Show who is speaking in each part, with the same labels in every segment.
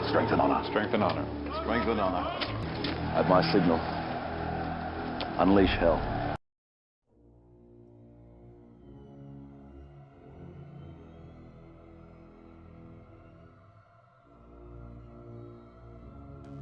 Speaker 1: Strength and honor.
Speaker 2: Strength and honor.
Speaker 3: Strength and honor.
Speaker 1: At my signal, unleash hell.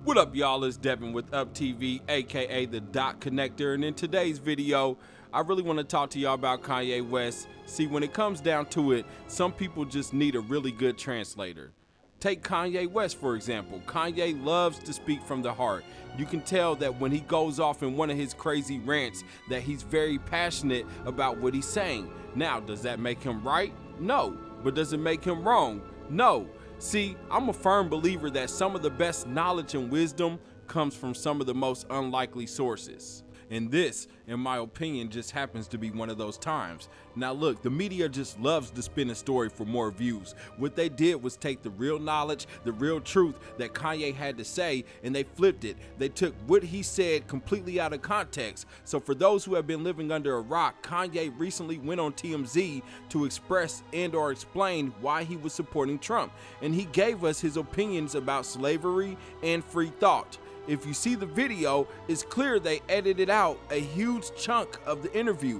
Speaker 4: What up, y'all? It's Devin with Up TV, aka the Dot Connector, and in today's video, I really want to talk to y'all about Kanye West. See, when it comes down to it, some people just need a really good translator. Take Kanye West, for example. Kanye loves to speak from the heart. You can tell that when he goes off in one of his crazy rants that he's very passionate about what he's saying. Now, does that make him right? No. But does it make him wrong? No. See, I'm a firm believer that some of the best knowledge and wisdom comes from some of the most unlikely sources. And this, in my opinion, just happens to be one of those times. Now look, the media just loves to spin a story for more views. What they did was take the real knowledge, the real truth that Kanye had to say, and they flipped it. They took what he said completely out of context. So for those who have been living under a rock, Kanye recently went on TMZ to express and or explain why he was supporting Trump. And he gave us his opinions about slavery and free thought. If you see the video, it's clear they edited out a huge chunk of the interview.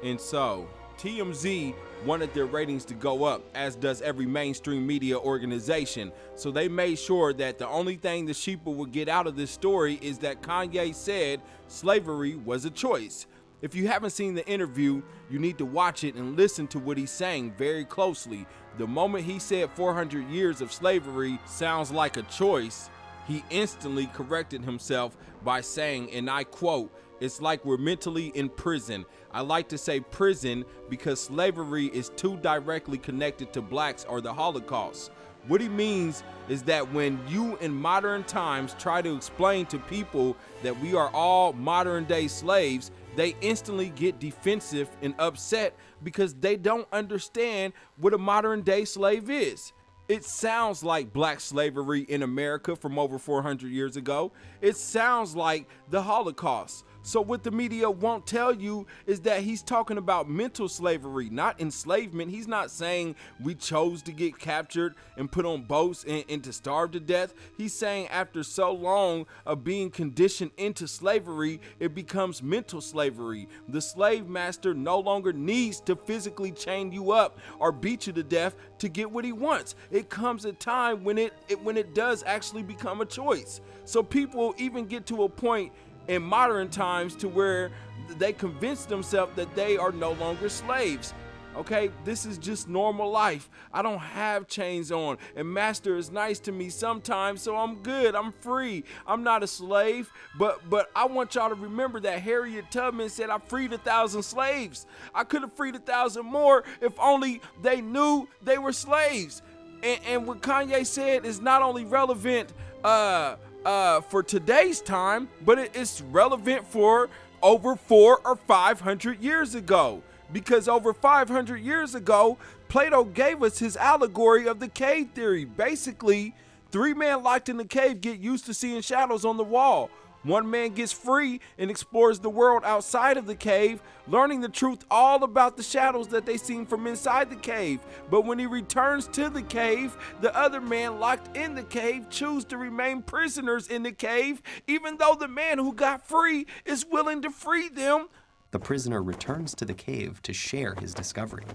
Speaker 4: And so, TMZ wanted their ratings to go up, as does every mainstream media organization. So they made sure that the only thing the sheeple would get out of this story is that Kanye said slavery was a choice. If you haven't seen the interview, you need to watch it and listen to what he's saying very closely. The moment he said 400 years of slavery sounds like a choice, he instantly corrected himself by saying, and I quote, "It's like we're mentally in prison." I like to say prison because slavery is too directly connected to blacks or the Holocaust. What he means is that when you in modern times try to explain to people that we are all modern day slaves, they instantly get defensive and upset because they don't understand what a modern day slave is. It sounds like black slavery in America from over 400 years ago. It sounds like the Holocaust. So what the media won't tell you is that he's talking about mental slavery, not enslavement. He's not saying we chose to get captured and put on boats and to starve to death. He's saying after so long of being conditioned into slavery, it becomes mental slavery. The slave master no longer needs to physically chain you up or beat you to death to get what he wants. It comes a time when it does actually become a choice. So people even get to a point in modern times to where they convince themselves that they are no longer slaves. Okay, this is just normal life. I don't have chains on, and master is nice to me sometimes, so I'm good, I'm free. I'm not a slave, but I want y'all to remember that Harriet Tubman said I freed 1,000 slaves. I could have freed 1,000 more if only they knew they were slaves. And what Kanye said is not only relevant for today's time, but it's relevant for over 400 or 500 years ago. Because over 500 years ago, Plato gave us his allegory of the cave theory. Basically, 3 men locked in the cave get used to seeing shadows on the wall. 1 man gets free and explores the world outside of the cave, learning the truth all about the shadows that they seen from inside the cave. But when he returns to the cave, the other man locked in the cave choose to remain prisoners in the cave, even though the man who got free is willing to free them.
Speaker 5: The prisoner returns to the cave to share his discovery,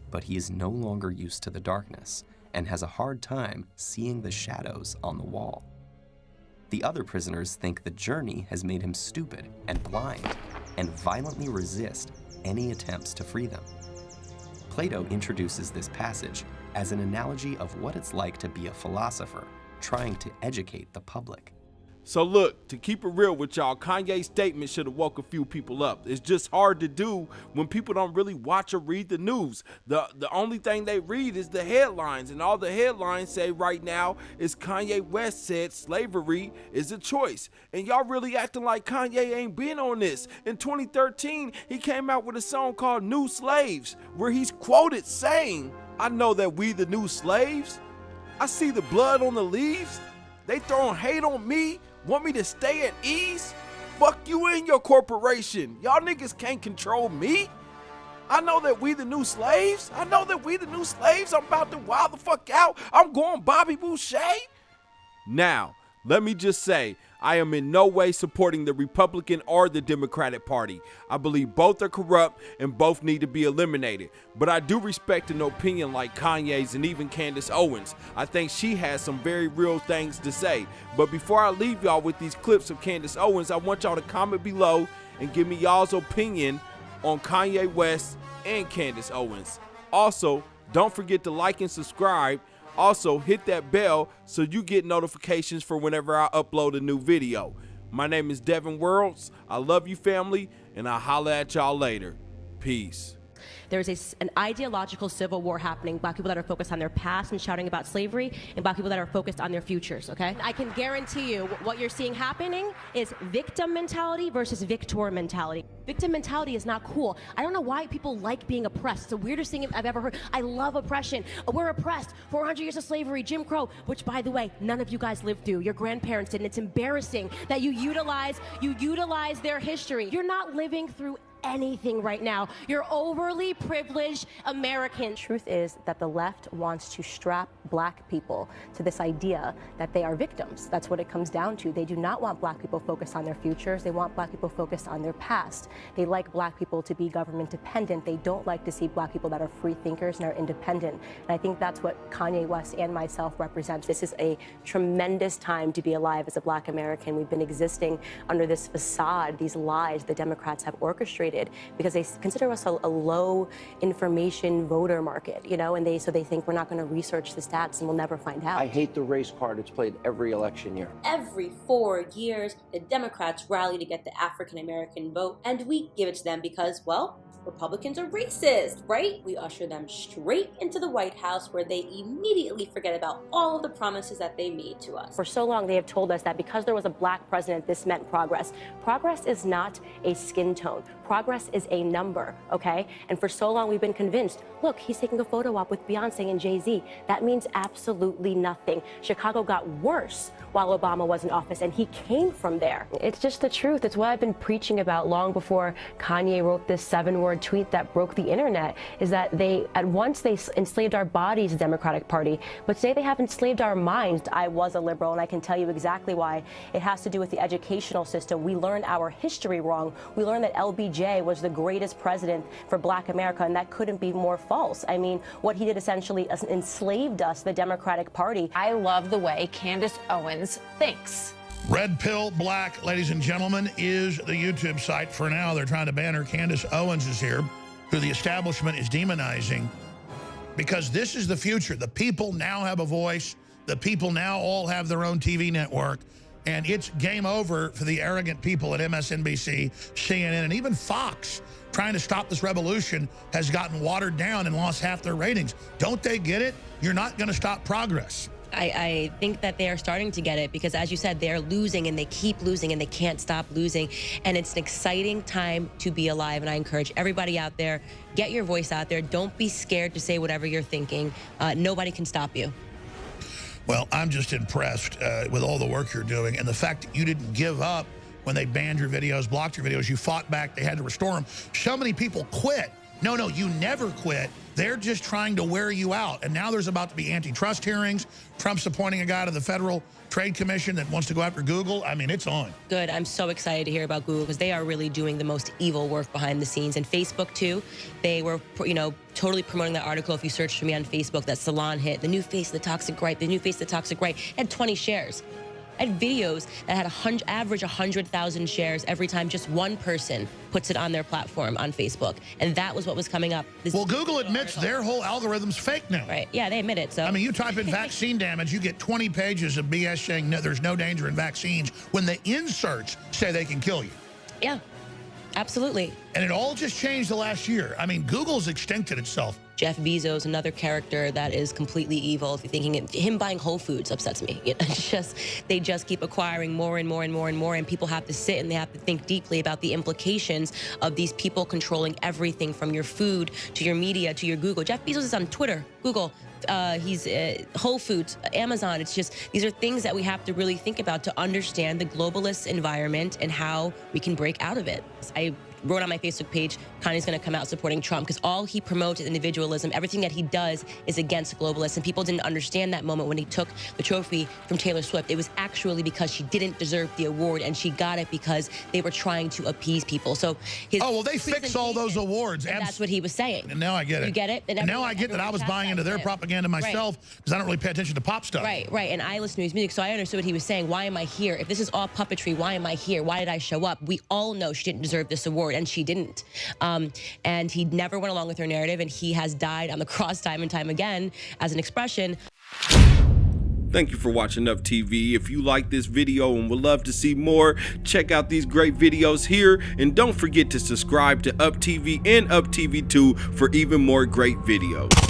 Speaker 5: but he is no longer used to the darkness and has a hard time seeing the shadows on the wall. The other prisoners think the journey has made him stupid and blind and violently resist any attempts to free them. Plato introduces this passage as an analogy of what it's like to be a philosopher trying to educate the public.
Speaker 4: So look, to keep it real with y'all, Kanye's statement should have woke a few people up. It's just hard to do when people don't really watch or read the news. The only thing they read is the headlines, and all the headlines say right now is Kanye West said slavery is a choice. And y'all really acting like Kanye ain't been on this. In 2013, he came out with a song called New Slaves, where he's quoted saying, "I know that we the new slaves. I see the blood on the leaves. They throwing hate on me. Want me to stay at ease? Fuck you and your corporation. Y'all niggas can't control me. I know that we the new slaves. I'm about to wild the fuck out. I'm going Bobby Boucher." Now, let me just say, I am in no way supporting the Republican or the Democratic Party. I believe both are corrupt and both need to be eliminated. But I do respect an opinion like Kanye's and even Candace Owens. I think she has some very real things to say. But before I leave y'all with these clips of Candace Owens, I want y'all to comment below and give me y'all's opinion on Kanye West and Candace Owens. Also, don't forget to like and subscribe. Also, hit that bell so you get notifications for whenever I upload a new video. My name is Devin Worlds. I love you, family, and I'll holla at y'all later. Peace.
Speaker 2: There's an ideological civil war happening. Black people that are focused on their past and shouting about slavery, and black people that are focused on their futures, okay? I can guarantee you what you're seeing happening is victim mentality versus victor mentality. Victim mentality is not cool. I don't know why people like being oppressed. It's the weirdest thing I've ever heard. I love oppression. We're oppressed. 400 years of slavery, Jim Crow, which, by the way, none of you guys lived through. Your grandparents did, and it's embarrassing that you utilize their history. You're not living through anything right now. You're overly privileged American. Truth is that the left wants to strap black people to this idea that they are victims. That's what it comes down to. They do not want black people focused on their futures. They want black people focused on their past. They like black people to be government dependent. They don't like to see black people that are free thinkers and are independent. And I think that's what Kanye West and myself represent. This is a tremendous time to be alive as a black American. We've been existing under this facade, these lies the Democrats have orchestrated, because they consider us a low information voter market, you know, and so they think we're not going to research the stats and we'll never find out.
Speaker 3: I hate the race card. It's played every election year.
Speaker 6: Every 4 years, the Democrats rally to get the African American vote, and we give it to them because, well, Republicans are racist, right? We usher them straight into the White House where they immediately forget about all of the promises that they made to us.
Speaker 2: For so long, they have told us that because there was a black president, this meant progress. Progress is not a skin tone. Progress is a number, okay? And for so long, we've been convinced, look, he's taking a photo op with Beyonce and Jay-Z. That means absolutely nothing. Chicago got worse while Obama was in office, and he came from there. It's just the truth. It's what I've been preaching about long before Kanye wrote this 7-word tweet that broke the internet, is that at once they enslaved our bodies, the Democratic Party, but today they have enslaved our minds. I was a liberal, and I can tell you exactly why. It has to do with the educational system. We learned our history wrong. We learned that LBJ was the greatest president for black America, and that couldn't be more false. I mean, what he did essentially enslaved us, the Democratic Party.
Speaker 7: I love the way Candace Owens thinks.
Speaker 8: Red Pill Black, ladies and gentlemen, is the YouTube site. For now, they're trying to ban her. Candace Owens is here, who the establishment is demonizing, because this is the future. The people now have a voice. The people now all have their own TV network. And it's game over for the arrogant people at MSNBC, CNN, and even Fox. Trying to stop this revolution has gotten watered down and lost half their ratings. Don't they get it? You're not going to stop progress.
Speaker 2: I think that they are starting to get it, because, as you said, they're losing and they keep losing and they can't stop losing. And it's an exciting time to be alive. And I encourage everybody out there, get your voice out there. Don't be scared to say whatever you're thinking. Nobody can stop you.
Speaker 8: Well, I'm just impressed with all the work you're doing and the fact that you didn't give up when they banned your videos, blocked your videos. You fought back. They had to restore them. So many people quit. No, you never quit. They're just trying to wear you out. And now there's about to be antitrust hearings. Trump's appointing a guy to the Federal Trade Commission that wants to go after Google. I mean, it's on.
Speaker 2: Good. I'm so excited to hear about Google, because they are really doing the most evil work behind the scenes. And Facebook, too. They were, totally promoting that article. If you search for me on Facebook, that salon hit, the new face of the toxic right, the new face of the toxic right, had 20 shares. I had videos that had average 100,000 shares every time just one person puts it on their platform on Facebook. And that was what was coming up.
Speaker 8: Well, Google admits their whole algorithm's fake now.
Speaker 2: Right. Yeah, they admit it. So,
Speaker 8: I mean, you type in vaccine damage, you get 20 pages of BS saying there's no danger in vaccines when the inserts say they can kill you.
Speaker 2: Yeah, absolutely.
Speaker 8: And it all just changed the last year. I mean, Google's extincted itself.
Speaker 2: Jeff Bezos, another character that is completely evil. If you're thinking him buying Whole Foods upsets me. They just keep acquiring more and more and more and more, and people have to sit and they have to think deeply about the implications of these people controlling everything from your food to your media to your Google. Jeff Bezos is on Twitter, Google. He's Whole Foods, Amazon. It's just, these are things that we have to really think about to understand the globalist environment and how we can break out of it. I wrote on my Facebook page, Kanye's going to come out supporting Trump, because all he promotes is individualism. Everything that he does is against globalists, and people didn't understand that moment when he took the trophy from Taylor Swift. It was actually because she didn't deserve the award, and she got it because they were trying to appease people. So his
Speaker 8: they fix all those awards.
Speaker 2: And that's what he was saying.
Speaker 8: And now I get it.
Speaker 2: You get it?
Speaker 8: And now I get that I was buying into their propaganda myself, because I don't really pay attention to pop stuff.
Speaker 2: Right. And I listen to his music, so I understood what he was saying. Why am I here? If this is all puppetry, why am I here? Why did I show up? We all know she didn't deserve this award, and she didn't. And he never went along with her narrative, and he has died on the cross time and time again as an expression.
Speaker 4: Thank you for watching Up TV. If you like this video and would love to see more, check out these great videos here. And don't forget to subscribe to Up TV and Up TV 2 for even more great videos.